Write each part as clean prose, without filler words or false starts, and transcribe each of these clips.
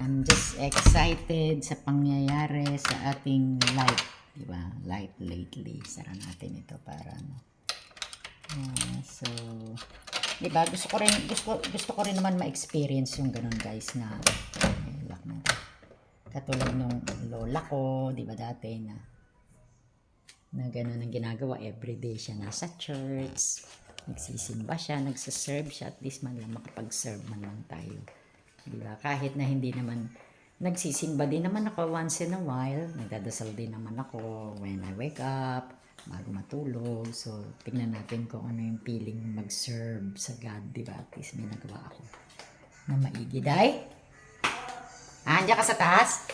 I'm just excited sa pangyayari sa ating life. Diba? Life lately. Sara natin ito para ano. So, diba? Gusto ko rin naman ma-experience yung ganun guys na lock na. Katulad nung lola ko, diba dati na ganun ang ginagawa. Everyday siya nasa church. Nagsisimba siya, nagsaserve siya. At least man lang makapag-serve man lang tayo. Diba? Kahit na hindi naman nagsisimba din naman ako once in a while. Nagdadasal din naman ako when I wake up, bago matulog. So, tingnan natin kung ano yung feeling mag-serve sa God, diba? At least may nagawa ako na maigi. Day? Andiyan ka sa taas?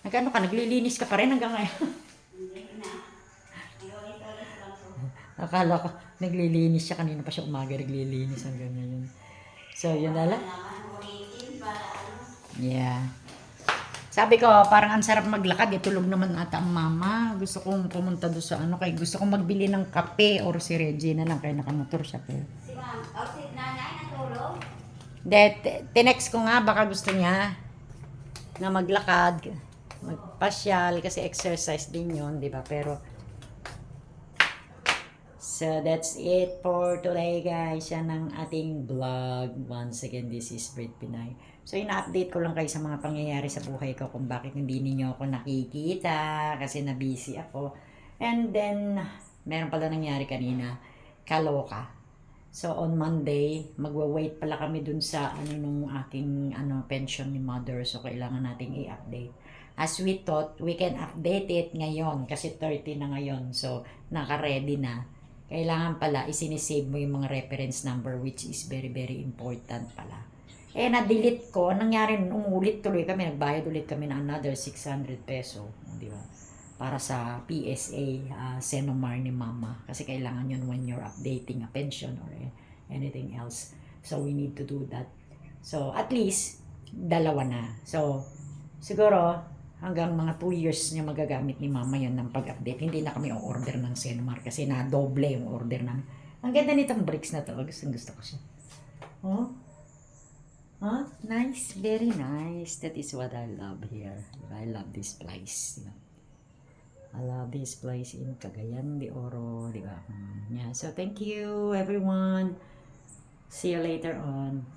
Nagano ka? Naglilinis ka pa rin hanggang ngayon? Akala ko, naglilinis siya. Kanina pa siya umaga, naglilinis hanggang ngayon. So, yun na lang. Yeah. Sabi ko, parang ang sarap maglakad. Tulog naman ata ang mama. Gusto kong pumunta doon sa ano. Kaya gusto kong magbili ng kape or si Regina lang. Kaya nakamotor siya. Pero. Si ma'am, si nanay natulog? Tinext ko nga, baka gusto niya na maglakad. Magpasyal. Kasi exercise din yun, di ba? Pero, so, that's it for today, guys. Yan ang ating vlog. Once again, this is Brit Pinay. So, ina-update ko lang kayo sa mga pangyayari sa buhay ko kung bakit hindi ninyo ako nakikita kasi na-busy ako. And then, meron pala nangyari kanina, kaloka. So, on Monday, magwa-wait pala kami dun sa nung aking pension ni mother. So, kailangan nating i-update. As we thought, we can update it ngayon kasi 30 na ngayon. So, naka-ready na. Kailangan pala isinisave mo yung mga reference number which is very very important pala. Na-delete ko. Nangyari, umulit tuloy kami. Nagbayad ulit kami ng another 600 peso. Di ba? Para sa PSA, Senomar ni mama. Kasi kailangan yun when you're updating a pension or anything else. So, we need to do that. So, at least, dalawa na. So, siguro, hanggang mga 2 years niya magagamit ni mama yun ng pag-update. Hindi na kami o-order ng Senomar kasi na-doble yung order namin. Ang ganda nitong bricks na to. Gusto ko siya. Oh? Huh? Nice. Very nice. That is what I love here. I love this place. I love this place in Cagayan de Oro. Diba? Yeah. So, thank you everyone. See you later on.